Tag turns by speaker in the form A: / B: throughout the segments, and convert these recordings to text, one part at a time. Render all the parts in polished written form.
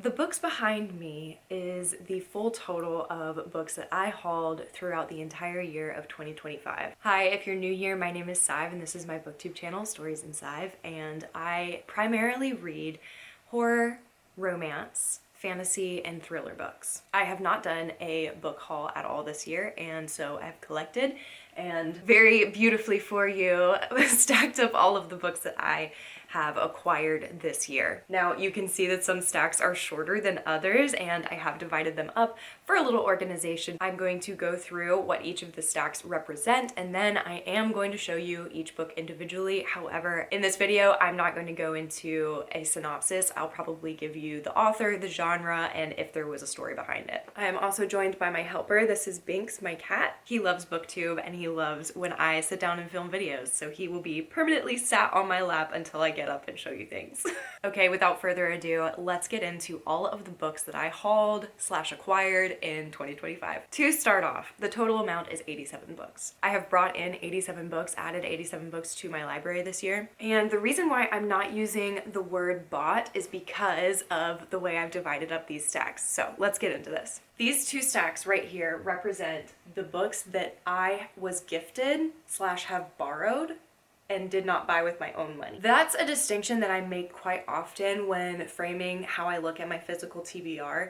A: The books behind me is the full total of books that I hauled throughout the entire year of 2025. Hi, if you're new here, my name is Sive and this is my booktube channel, Stories in Sive, and I primarily read horror, romance, fantasy, and thriller books. I have not done a book haul at all this year, and so I've collected and very beautifully for you stacked up all of the books that I have acquired this year. Now you can see that some stacks are shorter than others and I have divided them up for a little organization. I'm going to go through what each of the stacks represent and then I am going to show you each book individually. However, in this video I'm not going to go into a synopsis. I'll probably give you the author, the genre, and if there was a story behind it. I am also joined by my helper. This is Binks, my cat. He loves booktube and he loves when I sit down and film videos, so he will be permanently sat on my lap until I get up and show you things. Okay, without further ado, let's get into all of the books that I hauled / acquired in 2025. To start off, the total amount is 87 books. I have brought in 87 books, added 87 books to my library this year. And the reason why I'm not using the word bought is because of the way I've divided up these stacks. So let's get into this. These two stacks right here represent the books that I was gifted / have borrowed and did not buy with my own money. That's a distinction that I make quite often when framing how I look at my physical TBR.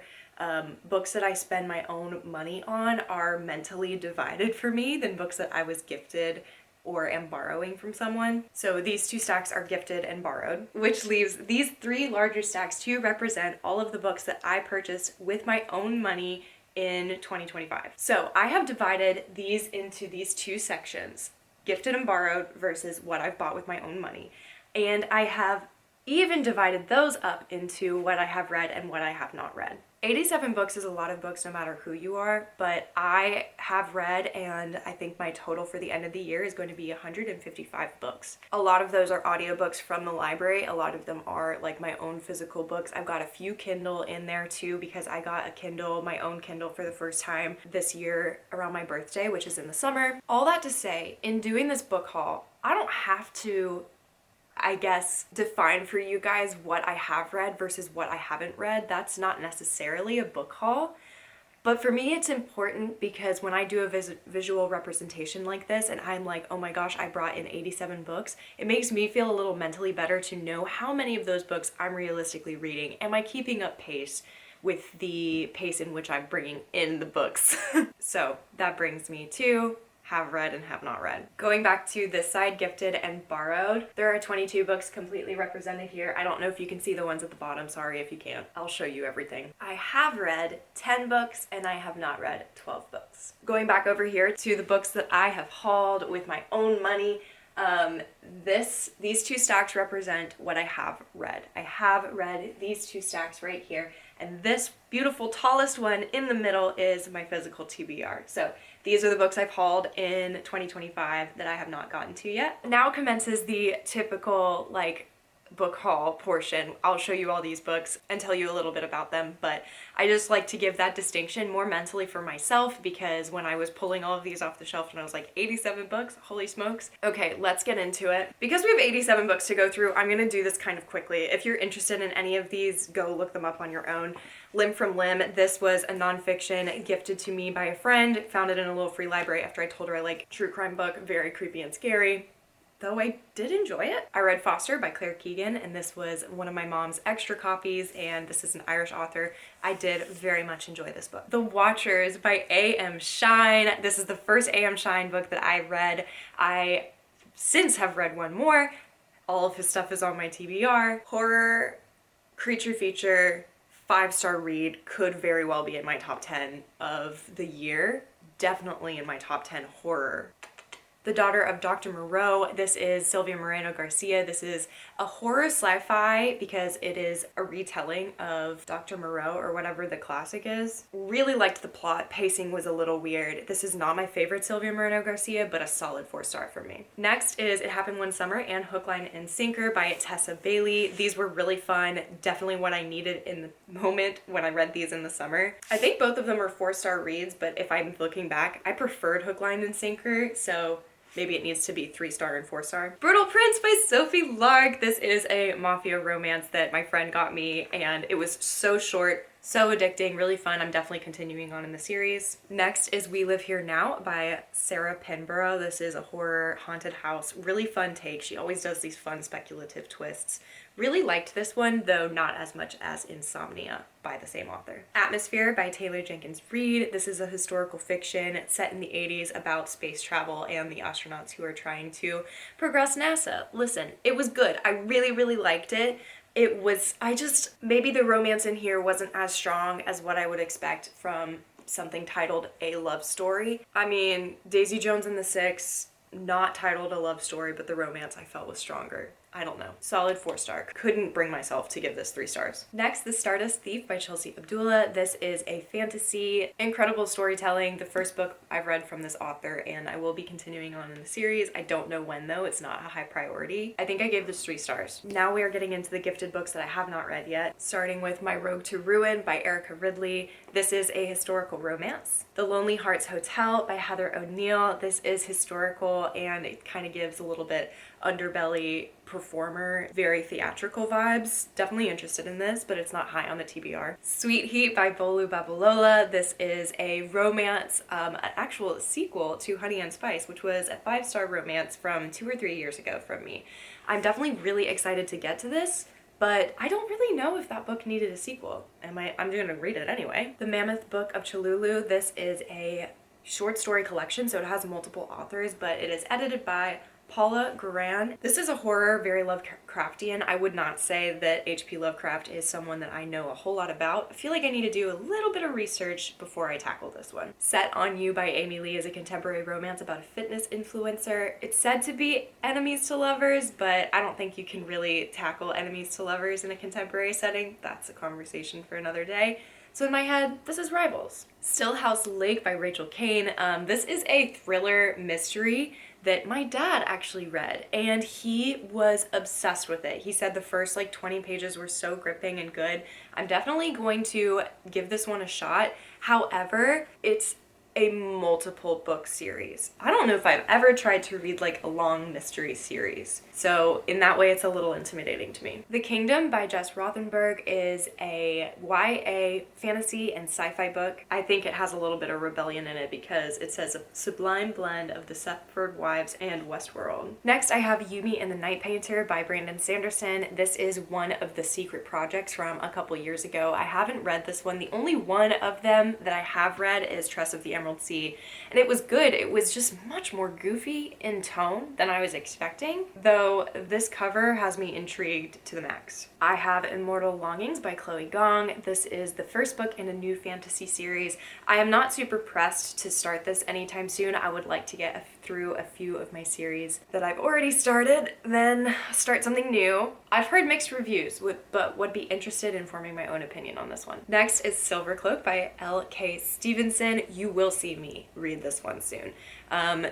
A: Books that I spend my own money on are mentally divided for me than books that I was gifted or am borrowing from someone. So these two stacks are gifted and borrowed, which leaves these three larger stacks to represent all of the books that I purchased with my own money in 2025. So I have divided these into these two sections: gifted and borrowed versus what I've bought with my own money. And I have even divided those up into what I have read and what I have not read. 87 books is a lot of books no matter who you are, but I have read, and I think my total for the end of the year is going to be 155 books. A lot of those are audiobooks from the library. A lot of them are like my own physical books. I've got a few Kindle in there too because I got a Kindle, my own Kindle, for the first time this year around my birthday, which is in the summer. All that to say, in doing this book haul, I don't have to, I guess, define for you guys what I have read versus what I haven't read. That's not necessarily a book haul. But for me, it's important because when I do a visual representation like this and I'm like, oh my gosh, I brought in 87 books, it makes me feel a little mentally better to know how many of those books I'm realistically reading. Am I keeping up pace with the pace in which I'm bringing in the books? So that brings me to have read and have not read. Going back to this side, gifted and borrowed, there are 22 books completely represented here. I don't know if you can see the ones at the bottom, sorry if you can't. I'll show you everything. I have read 10 books and I have not read 12 books. Going back over here to the books that I have hauled with my own money, these two stacks represent what I have read. I have read these two stacks right here, and this beautiful tallest one in the middle is my physical TBR. So these are the books I've hauled in 2025 that I have not gotten to yet. Now commences the typical book haul portion. I'll show you all these books and tell you a little bit about them, but I just like to give that distinction more mentally for myself because when I was pulling all of these off the shelf and I was like, 87 books, holy smokes. Okay, let's get into it. Because we have 87 books to go through, I'm gonna do this kind of quickly. If you're interested in any of these, go look them up on your own. Limb from Limb, this was a nonfiction gifted to me by a friend, found it in a little free library after I told her I like true crime book, very creepy and scary. Though I did enjoy it. I read Foster by Claire Keegan, and this was one of my mom's extra copies, and this is an Irish author. I did very much enjoy this book. The Watchers by A.M. Shine. This is the first A.M. Shine book that I read. I since have read one more. All of his stuff is on my TBR. Horror, creature feature, 5-star read, could very well be in my top 10 of the year. Definitely in my top 10 horror. The Daughter of Dr. Moreau. This is Sylvia Moreno Garcia. This is a horror sci-fi because it is a retelling of Dr. Moreau or whatever the classic is. Really liked the plot. Pacing was a little weird. This is not my favorite Sylvia Moreno Garcia, but a solid 4-star for me. Next is It Happened One Summer and Hook, Line, and Sinker by Tessa Bailey. These were really fun. Definitely what I needed in the moment when I read these in the summer. I think both of them are 4-star reads, but if I'm looking back, I preferred Hook, Line, and Sinker, so Maybe it needs to be 3-star and 4-star. Brutal Prince by Sophie Lark. This is a mafia romance that my friend got me, and it was so short, so addicting, really fun. I'm definitely continuing on in the series. Next is We Live Here Now by Sarah Penborough. This is a horror haunted house, really fun take. She always does these fun speculative twists. Really liked this one, though not as much as Insomnia by the same author. Atmosphere by Taylor Jenkins Reid. This is a historical fiction set in the 80s about space travel and the astronauts who are trying to progress NASA. Listen, it was good. I really, really liked it. Maybe the romance in here wasn't as strong as what I would expect from something titled A Love Story. I mean, Daisy Jones and the Six, not titled a love story, but the romance I felt was stronger. I don't know. Solid 4-star. Couldn't bring myself to give this 3 stars. Next, The Stardust Thief by Chelsea Abdullah. This is a fantasy, incredible storytelling. The first book I've read from this author, and I will be continuing on in the series. I don't know when though. It's not a high priority. I think I gave this 3 stars. Now we are getting into the gifted books that I have not read yet, starting with My Road to Ruin by Erica Ridley. This is a historical romance. The Lonely Hearts Hotel by Heather O'Neill. This is historical, and it kind of gives a little bit underbelly performer, very theatrical vibes. Definitely interested in this, but it's not high on the TBR. Sweet Heat by Bolu Babalola. This is a romance, an actual sequel to Honey and Spice, which was a 5-star romance from 2 or 3 years ago from me. I'm definitely really excited to get to this, but I don't really know if that book needed a sequel. I'm gonna read it anyway. The Mammoth Book of Cholulu. This is a short story collection, so it has multiple authors, but it is edited by Paula Guerin. This is a horror, very Lovecraftian. I would not say that H.P. Lovecraft is someone that I know a whole lot about. I feel like I need to do a little bit of research before I tackle this one. Set on You by Amy Lee is a contemporary romance about a fitness influencer. It's said to be enemies to lovers, but I don't think you can really tackle enemies to lovers in a contemporary setting. That's a conversation for another day. So in my head, this is rivals. Stillhouse Lake by Rachel Kane. This is a thriller mystery that my dad actually read, and he was obsessed with it. He said the first 20 pages were so gripping and good. I'm definitely going to give this one a shot. However, it's a multiple book series. I don't know if I've ever tried to read a long mystery series. So in that way, it's a little intimidating to me. The Kingdom by Jess Rothenberg is a YA fantasy and sci-fi book. I think it has a little bit of rebellion in it because it says a sublime blend of the Stepford Wives and Westworld. Next, I have Yumi and the Night Painter by Brandon Sanderson. This is one of the secret projects from a couple years ago. I haven't read this one. The only one of them that I have read is Tress of the Emerald Sea, and it was good. It was just much more goofy in tone than I was expecting, though this cover has me intrigued to the max. I have Immortal Longings by Chloe Gong. This is the first book in a new fantasy series. I am not super pressed to start this anytime soon. I would like to get through a few of my series that I've already started, then start something new. I've heard mixed reviews, but would be interested in forming my own opinion on this one. Next is Silvercloak by L.K. Stevenson. You will see me read this one soon.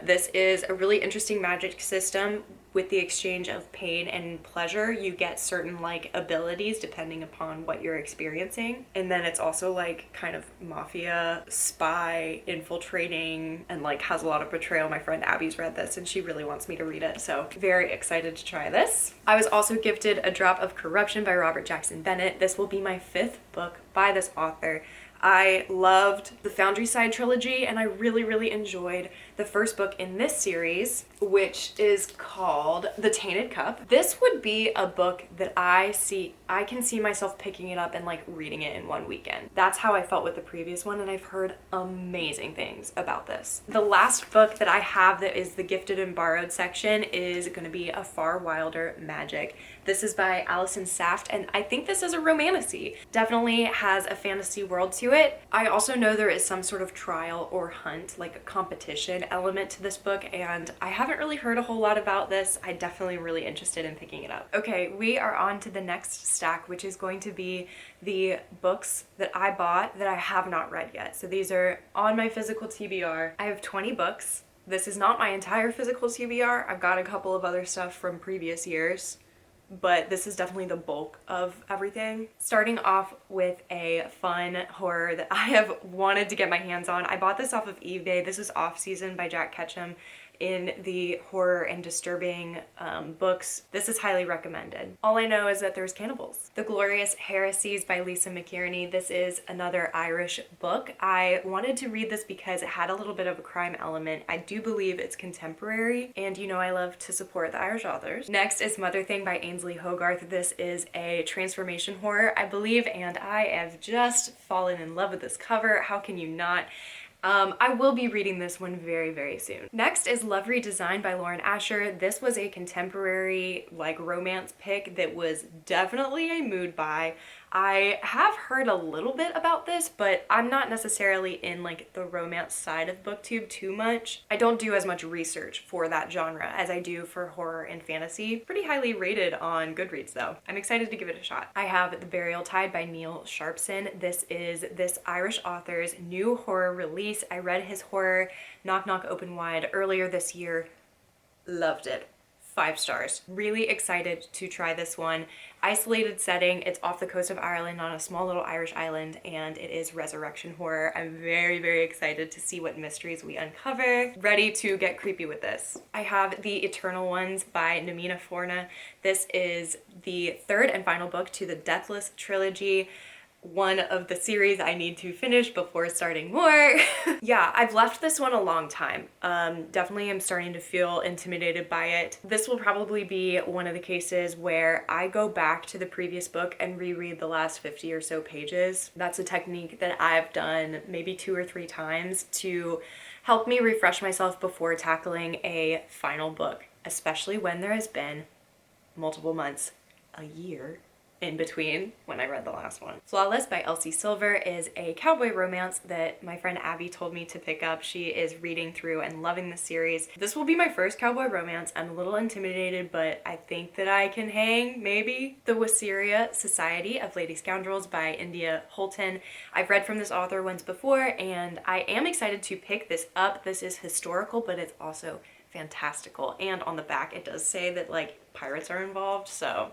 A: This is a really interesting magic system. With the exchange of pain and pleasure, you get certain abilities depending upon what you're experiencing. And then it's also kind of mafia, spy, infiltrating, and has a lot of betrayal. My friend Abby's read this and she really wants me to read it, so very excited to try this. I was also gifted A Drop of Corruption by Robert Jackson Bennett. This will be my 5th book by this author. I loved the Foundry Side trilogy, and I really, really enjoyed the first book in this series, which is called The Tainted Cup. This would be a book that I can see myself picking it up and reading it in one weekend. That's how I felt with the previous one, and I've heard amazing things about this. The last book that I have that is the gifted and borrowed section is going to be A Far Wilder Magic. This is by Allison Saft, and I think this is a romantasy. Definitely has a fantasy world to it. I also know there is some sort of trial or hunt, a competition element to this book, and I haven't really heard a whole lot about this. I'm definitely really interested in picking it up. Okay, we are on to the next stack, which is going to be the books that I bought that I have not read yet. So these are on my physical TBR. I have 20 books. This is not my entire physical TBR. I've got a couple of other stuff from previous years, but this is definitely the bulk of everything. Starting off with a fun horror that I have wanted to get my hands on. I bought this off of eBay. This is Off Season by Jack Ketchum. in the horror and disturbing books, this is highly recommended. All I know is that there's cannibals. The Glorious Heresies by Lisa McInerney. This is another Irish book. I wanted to read this because it had a little bit of a crime element. I do believe it's contemporary, and you know I love to support the Irish authors. Next is Mother Thing by Ainsley Hogarth. This is a transformation horror, I believe, and I have just fallen in love with this cover. How can you not? I will be reading this one very, very soon. Next is Love Redesigned by Lauren Asher. This was a contemporary, like, romance pick that was definitely a mood buy. I have heard a little bit about this, but I'm not necessarily in like the romance side of BookTube too much. I don't do as much research for that genre as I do for horror and fantasy. Pretty highly rated on Goodreads though. I'm excited to give it a shot. I have The Burial Tide by Neil Sharpson. This is this Irish author's new horror release. I read his horror Knock Knock Open Wide earlier this year. Loved it. 5 stars. Really excited to try this one. Isolated setting. It's off the coast of Ireland on a small little Irish island, and it is resurrection horror. I'm very, very excited to see what mysteries we uncover. Ready to get creepy with this. I have The Eternal Ones by Namina Forna. This is the 3rd and final book to the Deathless trilogy. One of the series I need to finish before starting more. Yeah, I've left this one a long time. Definitely am starting to feel intimidated by it. This will probably be one of the cases where I go back to the previous book and reread the last 50 or so pages. That's a technique that I've done maybe 2 or 3 times to help me refresh myself before tackling a final book, especially when there has been multiple months, a year, in between when I read the last one. Flawless by Elsie Silver is a cowboy romance that my friend Abby told me to pick up. She is reading through and loving the series. This will be my first cowboy romance. I'm a little intimidated, but I think that I can hang, maybe. The Wisteria Society of Lady Scoundrels by India Holton. I've read from this author once before, and I am excited to pick this up. This is historical, but it's also fantastical, and on the back it does say that like pirates are involved, so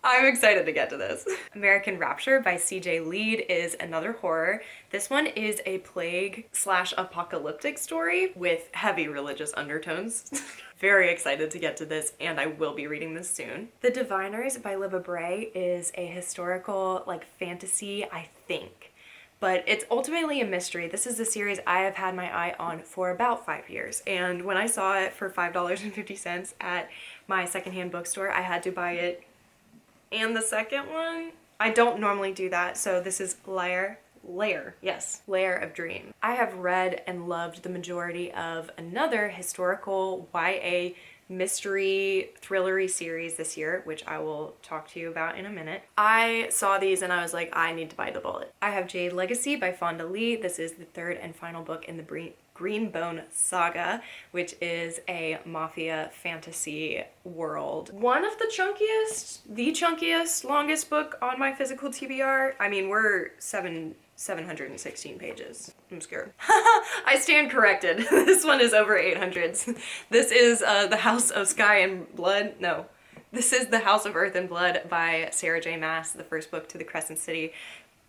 A: I'm excited to get to this. American Rapture by CJ Lead is another horror. This one is a plague/apocalyptic story with heavy religious undertones. Very excited to get to this, and I will be reading this soon. The Diviners by Libba Bray is a historical like fantasy, I think. But it's ultimately a mystery. This is a series I have had my eye on for about 5 years. And when I saw it for $5.50 at my secondhand bookstore, I had to buy it and the second one. I don't normally do that, so this is Lair of Dream. I have read and loved the majority of another historical YA mystery thrillery series this year, which I will talk to you about in a minute. I saw these and I was like, I need to bite the bullet. I have Jade Legacy by Fonda Lee. This is the 3rd and final book in the Greenbone Saga, which is a mafia fantasy world. One of the chunkiest, longest book on my physical TBR. I mean, we're 716 pages. I'm scared. I stand corrected. This one is over 800s. This is The House of Sky and Blood. No. This is The House of Earth and Blood by Sarah J. Maas, the first book to the Crescent City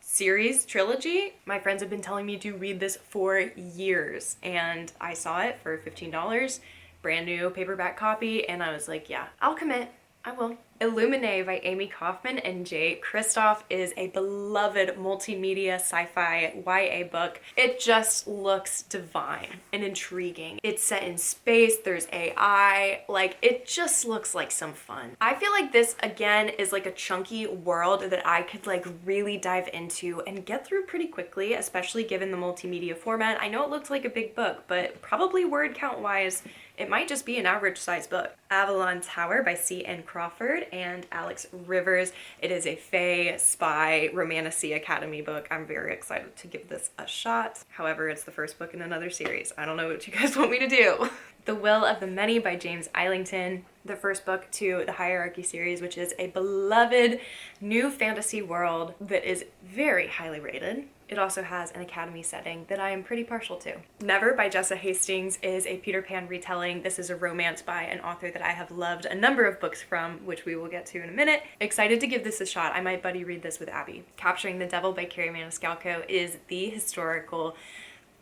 A: series trilogy. My friends have been telling me to read this for years, and I saw it for $15, brand new paperback copy, and I was like, yeah, I'll commit. I will. Illuminae by Amy Kaufman and Jay Kristoff is a beloved multimedia sci-fi YA book. It just looks divine and intriguing. It's set in space, there's AI, like it just looks like some fun. I feel like this again is like a chunky world that I could like really dive into and get through pretty quickly, especially given the multimedia format. I know it looks like a big book, but probably word count wise, it might just be an average sized book. Avalon Tower by C.N. Crawford and Alex Rivers. It is a fae, spy, romantasy academy book. I'm very excited to give this a shot. However, it's the first book in another series. I don't know what you guys want me to do. The Will of the Many by James Islington, the first book to the Hierarchy series, which is a beloved new fantasy world that is very highly rated. It also has an academy setting that I am pretty partial to. Never by Jessa Hastings is a Peter Pan retelling. This is a romance by an author that I have loved a number of books from, which we will get to in a minute. Excited to give this a shot. I might buddy read this with Abby. Capturing the Devil by Carrie Maniscalco is the historical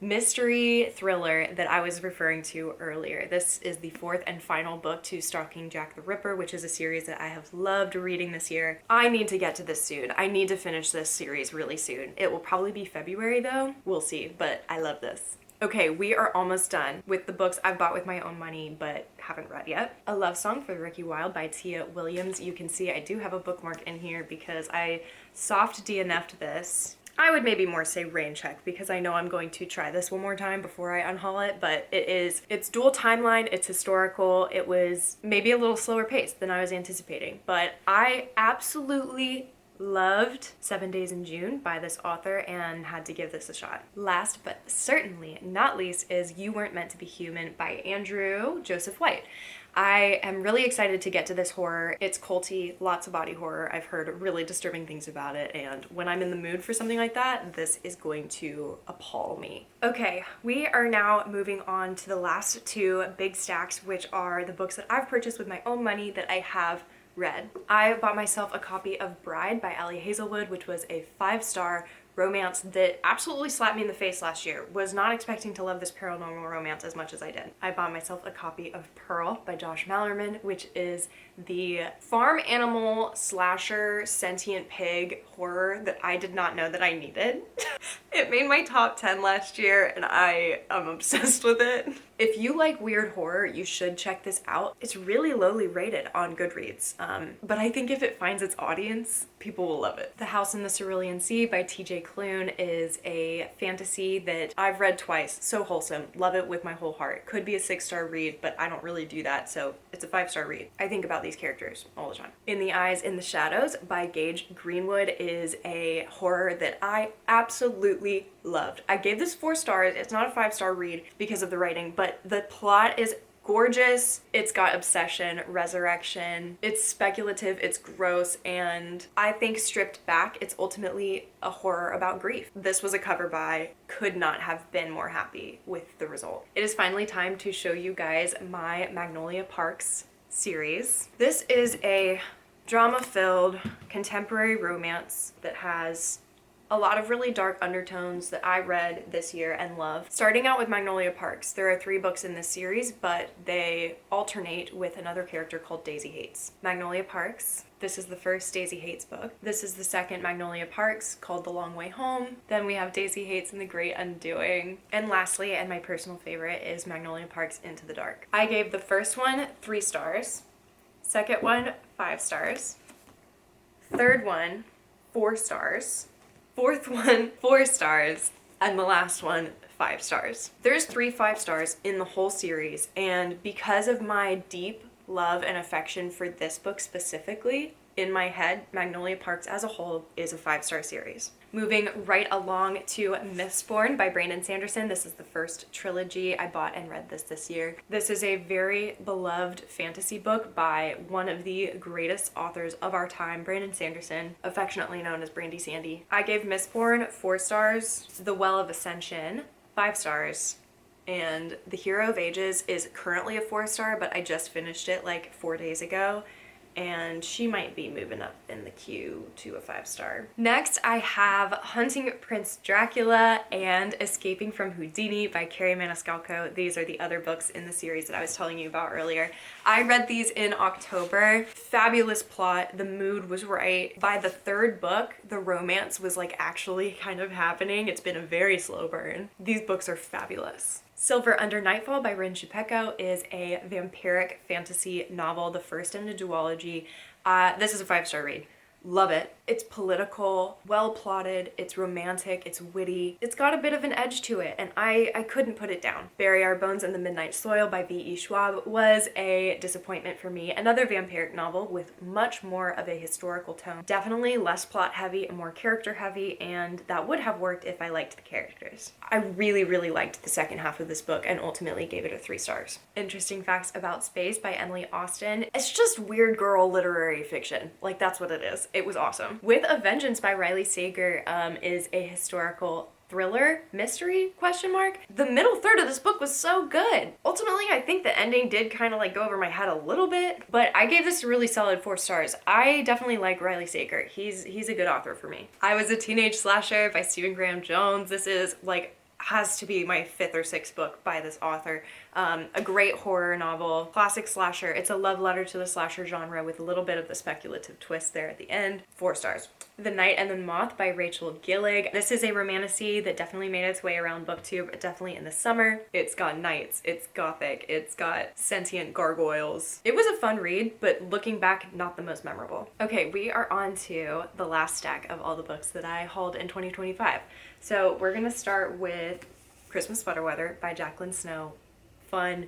A: mystery thriller that I was referring to earlier. This is the fourth and final book to Stalking Jack the Ripper, which is a series that I have loved reading this year. I need to get to this soon. I need to finish this series really soon. It will probably be February though. We'll see, but I love this. Okay, we are almost done with the books I've bought with my own money but haven't read yet. A Love Song for Ricky Wilde by Tia Williams. You can see I do have a bookmark in here because I soft DNF'd this. I would maybe more say rain check because I know I'm going to try this one more time before I unhaul it, but it's dual timeline, it's historical, it was maybe a little slower paced than I was anticipating, but I absolutely loved 7 Days in June by this author and had to give this a shot. Last but certainly not least is You Weren't Meant to Be Human by Andrew Joseph White. I am really excited to get to this horror. It's culty, lots of body horror. I've heard really disturbing things about it, and when I'm in the mood for something like that, this is going to appall me. Okay, we are now moving on to the last two big stacks, which are the books that I've purchased with my own money that I have read. I bought myself a copy of Bride by Ali Hazelwood, which was a 5-star romance that absolutely slapped me in the face last year. Was not expecting to love this paranormal romance as much as I did. I bought myself a copy of Pearl by Josh Malerman, which is the farm animal slasher sentient pig horror that I did not know that I needed. It made my top 10 last year and I am obsessed with it. If you like weird horror, you should check this out. It's really lowly rated on Goodreads, but I think if it finds its audience, people will love it. The House in the Cerulean Sea by TJ Klune is a fantasy that I've read twice. So wholesome. Love it with my whole heart. Could be a 6-star read, but I don't really do that, so it's a 5-star read. I think about these characters all the time. In the Eyes in the Shadows by Gage Greenwood is a horror that I absolutely loved. I gave this 4 stars. It's not a 5-star read because of the writing, but the plot is gorgeous. It's got obsession, resurrection, it's speculative, it's gross, and I think stripped back, it's ultimately a horror about grief. This was a cover buy. Could not have been more happy with the result. It is finally time to show you guys my Magnolia Parks series. This is a drama-filled contemporary romance that has a lot of really dark undertones that I read this year and love. Starting out with Magnolia Parks, there are 3 books in this series, but they alternate with another character called Daisy Hates. Magnolia Parks, this is the first Daisy Hates book. This is the second Magnolia Parks called The Long Way Home. Then we have Daisy Hates and the Great Undoing. And lastly, and my personal favorite, is Magnolia Parks Into the Dark. I gave the first one 3 stars, second one 5 stars, third one 4 stars, fourth one 4 stars, and the last one 5 stars. There's 3 5 stars in the whole series, and because of my deep love and affection for this book specifically, in my head, Magnolia Parks as a whole is a 5-star series. Moving right along to Mistborn by Brandon Sanderson. This is the first trilogy. I bought and read this year. This is a very beloved fantasy book by one of the greatest authors of our time, Brandon Sanderson, affectionately known as Brandy Sandy. I gave Mistborn 4 stars, The Well of Ascension 5 stars, and The Hero of Ages is currently a 4-star, but I just finished it like 4 days ago, and she might be moving up in the queue to a 5-star. Next, I have Hunting Prince Dracula and Escaping from Houdini by Carrie Maniscalco. These are the other books in the series that I was telling you about earlier. I read these in October. Fabulous plot. The mood was right. By the 3rd book, the romance was like actually kind of happening. It's been a very slow burn. These books are fabulous. Silver Under Nightfall by Rin Chupeco is a vampiric fantasy novel, the first in a duology. This is a 5-star read. Love it. It's political, well plotted, it's romantic, it's witty. It's got a bit of an edge to it, and I couldn't put it down. Bury Our Bones in the Midnight Soil by V.E. Schwab was a disappointment for me. Another vampiric novel with much more of a historical tone. Definitely less plot heavy and more character heavy, and that would have worked if I liked the characters. I really, really liked the second half of this book and ultimately gave it a 3 stars. Interesting Facts About Space by Emily Austin. It's just weird girl literary fiction. Like, that's what it is. It was awesome. With a Vengeance by Riley Sager is a historical thriller mystery ? The middle third of this book was so good. Ultimately, I think the ending did kind of like go over my head a little bit, but I gave this a really solid 4 stars. I definitely like Riley Sager. He's a good author for me. I Was a Teenage Slasher by Stephen Graham Jones. This is like has to be my 5th or 6th book by this author. A great horror novel, classic slasher. It's a love letter to the slasher genre with a little bit of the speculative twist there at the end. 4 stars. The Night and the Moth by Rachel Gillig. This is a romantasy that definitely made its way around BookTube, definitely in the summer. It's got knights, it's gothic, it's got sentient gargoyles. It was a fun read, but looking back, not the most memorable. Okay, we are on to the last stack of all the books that I hauled in 2025. So we're gonna start with Christmas Sweater Weather by Jacqueline Snow. Fun,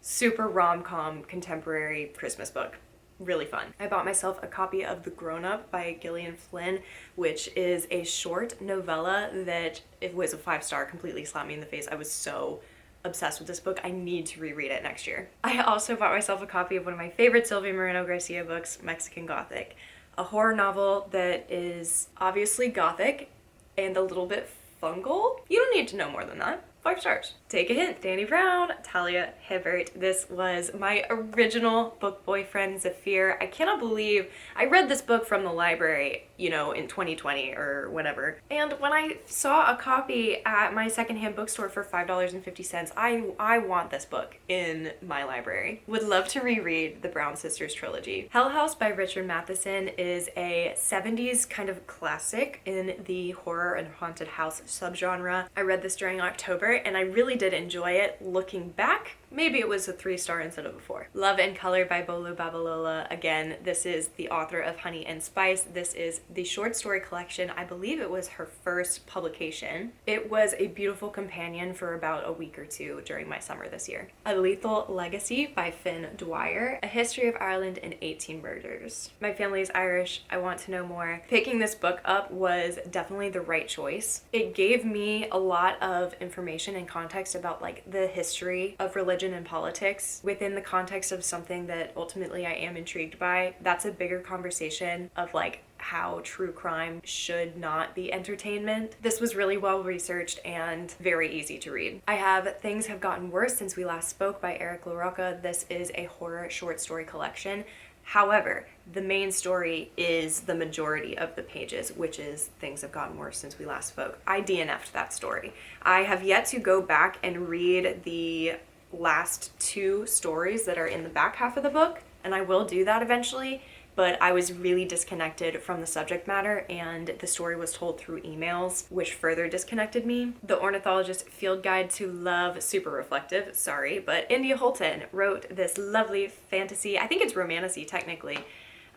A: super rom-com contemporary Christmas book. Really fun. I bought myself a copy of The Grown Up by Gillian Flynn, which is a short novella that, it was a 5-star, completely slapped me in the face. I was so obsessed with this book. I need to reread it next year. I also bought myself a copy of one of my favorite Sylvia Moreno Garcia books, Mexican Gothic. A horror novel that is obviously gothic and a little bit fungal. You don't need to know more than that. 5 stars. Take a hint, Danny Brown, Talia Hibbert. This was my original book boyfriend, Zafir. I cannot believe I read this book from the library, you know, in 2020 or whatever. And when I saw a copy at my secondhand bookstore for $5.50, I want this book in my library. Would love to reread the Brown Sisters trilogy. Hell House by Richard Matheson is a 70s kind of classic in the horror and haunted house subgenre. I read this during October and I really did enjoy it. Looking back, maybe it was a 3-star instead of a 4. Love and Color by Bolu Babalola. Again, this is the author of Honey and Spice. This is the short story collection. I believe it was her first publication. It was a beautiful companion for about a week or 2 during my summer this year. A Lethal Legacy by Finn Dwyer. A History of Ireland and 18 Murders. My family is Irish. I want to know more. Picking this book up was definitely the right choice. It gave me a lot of information and context about like the history of religion and politics within the context of something that ultimately I am intrigued by. That's a bigger conversation of like how true crime should not be entertainment. This was really well researched and very easy to read. I have Things Have Gotten Worse Since We Last Spoke by Eric LaRocca. This is a horror short story collection. However, the main story is the majority of the pages, which is Things Have Gotten Worse Since We Last Spoke. I DNF'd that story. I have yet to go back and read the last 2 stories that are in the back half of the book, and I will do that eventually, but I was really disconnected from the subject matter and the story was told through emails, which further disconnected me. The Ornithologist Field Guide to Love, super reflective, sorry, but India Holton wrote this lovely fantasy, I think it's romantasy technically.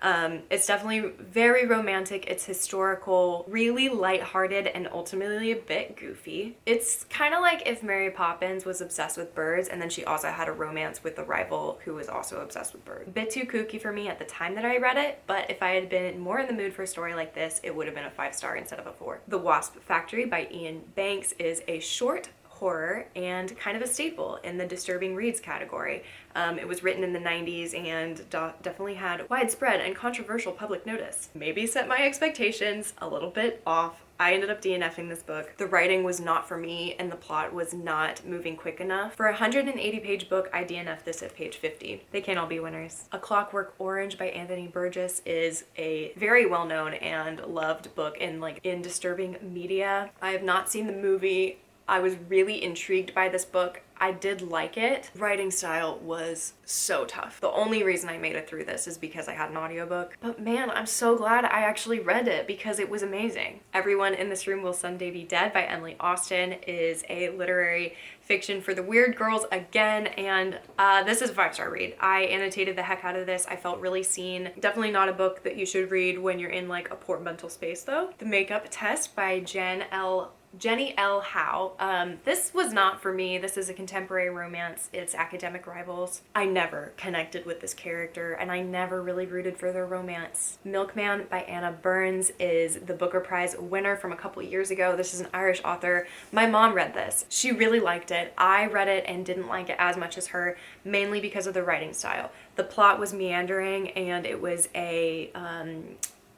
A: It's definitely very romantic, it's historical, really lighthearted, and ultimately a bit goofy. It's kind of like if Mary Poppins was obsessed with birds and then she also had a romance with the rival who was also obsessed with birds. A bit too kooky for me at the time that I read it, but if I had been more in the mood for a story like this, it would have been a 5-star instead of a 4. The Wasp Factory by Ian Banks is a short horror and kind of a staple in the disturbing reads category. It was written in the 90s and definitely had widespread and controversial public notice. Maybe set my expectations a little bit off. I ended up DNFing this book. The writing was not for me and the plot was not moving quick enough. For a 180-page book, I DNF'd this at page 50. They can't all be winners. A Clockwork Orange by Anthony Burgess is a very well-known and loved book in disturbing media. I have not seen the movie. I was really intrigued by this book. I did like it. Writing style was so tough. The only reason I made it through this is because I had an audiobook. But man, I'm so glad I actually read it because it was amazing. Everyone in This Room Will Someday Be Dead by Emily Austen is a literary fiction for the weird girls again, and this is a 5-star read. I annotated the heck out of this. I felt really seen. Definitely not a book that you should read when you're in like a poor mental space though. The Makeup Test by Jenny L. Howe. This was not for me. This is a contemporary romance. It's academic rivals. I never connected with this character and I never really rooted for their romance. Milkman by Anna Burns is the Booker Prize winner from a couple years ago. This is an Irish author. My mom read this. She really liked it. I read it and didn't like it as much as her, mainly because of the writing style. The plot was meandering and it was a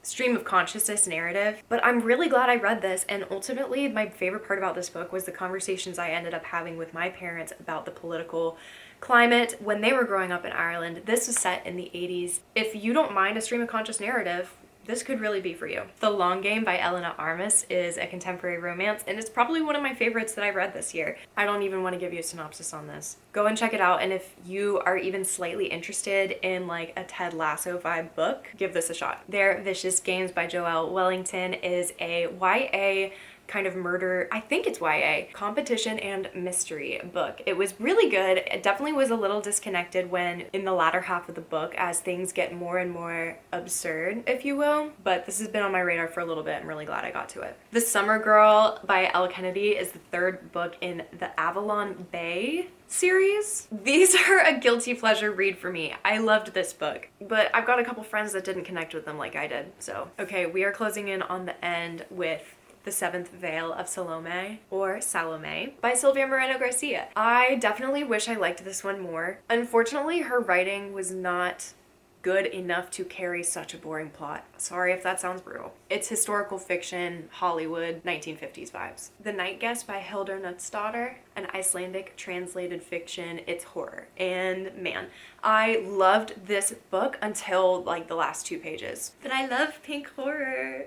A: stream of consciousness narrative, but I'm really glad I read this, and ultimately my favorite part about this book was the conversations I ended up having with my parents about the political climate when they were growing up in Ireland. This was set in the 80s. If you don't mind a stream of conscious narrative, this could really be for you. The Long Game by Elena Armas is a contemporary romance, and it's probably one of my favorites that I read this year. I don't even want to give you a synopsis on this. Go and check it out, and if you are even slightly interested in like a Ted Lasso vibe book, give this a shot. Their Vicious Games by Joelle Wellington is a YA kind of murder, I think it's YA, competition and mystery book. It was really good. It definitely was a little disconnected when in the latter half of the book as things get more and more absurd, if you will. But this has been on my radar for a little bit. I'm really glad I got to it. The Summer Girl by Elle Kennedy is the third book in the Avalon Bay series. These are a guilty pleasure read for me. I loved this book, but I've got a couple friends that didn't connect with them like I did. So, okay, we are closing in on the end with The Seventh Veil of Salome, or Salome, by Sylvia Moreno Garcia. I definitely wish I liked this one more. Unfortunately, her writing was not good enough to carry such a boring plot. Sorry if that sounds brutal. It's historical fiction, Hollywood, 1950s vibes. The Night Guest by Hildur Nutsdottir, an Icelandic translated fiction. It's horror. And man, I loved this book until like the last 2 pages. But I love pink horror.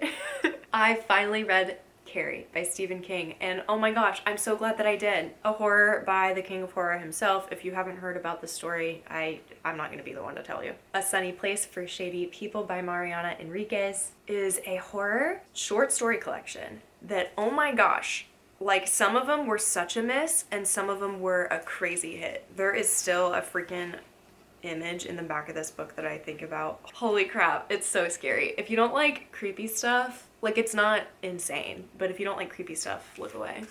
A: I finally read Carrie by Stephen King, and oh my gosh, I'm so glad that I did. A horror by the king of horror himself. If you haven't heard about the story, I'm not going to be the one to tell you. A Sunny Place for Shady People by Mariana Enriquez is a horror short story collection that, oh my gosh, like some of them were such a miss and some of them were a crazy hit. There is still a freaking image in the back of this book that I think about. Holy crap, it's so scary. If you don't like creepy stuff, like it's not insane, but if you don't like creepy stuff, look away.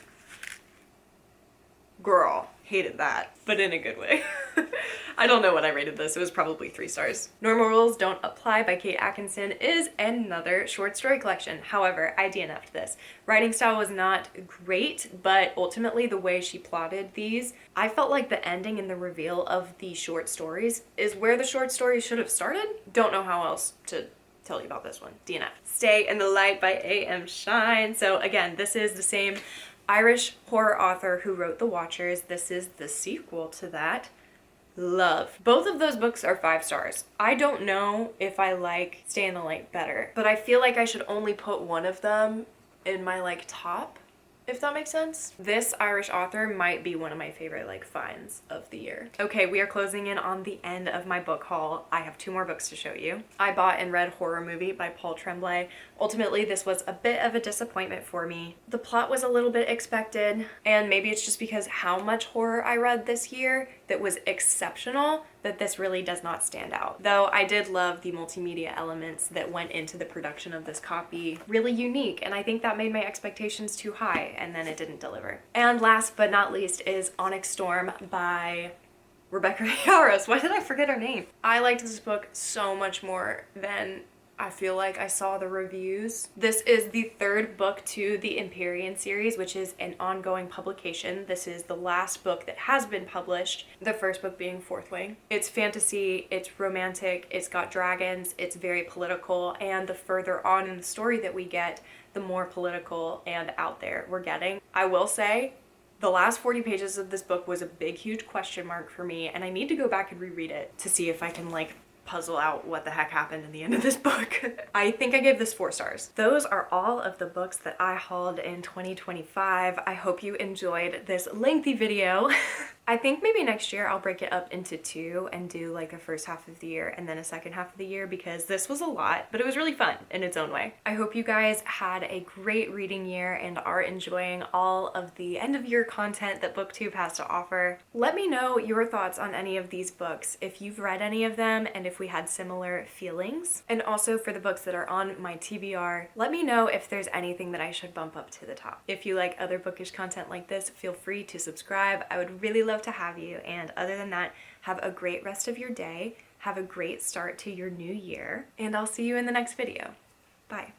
A: Girl, hated that, but in a good way. I don't know what I rated this. It was probably 3 stars. Normal Rules Don't Apply by Kate Atkinson is another short story collection. However, I DNF'd this. Writing style was not great, but ultimately the way she plotted these, I felt like the ending and the reveal of the short stories is where the short stories should have started. Don't know how else to tell you about this one. DNF. Stay in the Light by A.M. Shine. So again, this is the same Irish horror author who wrote The Watchers. This is the sequel to that. Love. Both of those books are 5 stars. I don't know if I like Stay in the Light better, but I feel like I should only put one of them in my like top, if that makes sense. This Irish author might be one of my favorite like finds of the year. Okay, we are closing in on the end of my book haul. I have 2 more books to show you. I bought and read Horror Movie by Paul Tremblay. Ultimately, this was a bit of a disappointment for me. The plot was a little bit expected, and maybe it's just because how much horror I read this year that was exceptional that this really does not stand out. Though I did love the multimedia elements that went into the production of this copy. Really unique, and I think that made my expectations too high, and then it didn't deliver. And last but not least is Onyx Storm by Rebecca Yarros. Why did I forget her name? I liked this book so much more than I feel like I saw the reviews. This is the 3rd book to the Empyrean series, which is an ongoing publication. This is the last book that has been published, the first book being Fourth Wing. It's fantasy, it's romantic, it's got dragons, it's very political, and the further on in the story that we get, the more political and out there we're getting. I will say, the last 40 pages of this book was a big, huge question mark for me, and I need to go back and reread it to see if I can like puzzle out what the heck happened in the end of this book. I think I gave this 4 stars. Those are all of the books that I hauled in 2025. I hope you enjoyed this lengthy video. I think maybe next year I'll break it up into 2 and do like a first half of the year and then a second half of the year, because this was a lot, but it was really fun in its own way. I hope you guys had a great reading year and are enjoying all of the end of year content that BookTube has to offer. Let me know your thoughts on any of these books, if you've read any of them and if we had similar feelings. And also for the books that are on my TBR, let me know if there's anything that I should bump up to the top. If you like other bookish content like this, feel free to subscribe. I would really love to have you. And other than that, have a great rest of your day. Have a great start to your new year. And I'll see you in the next video. Bye.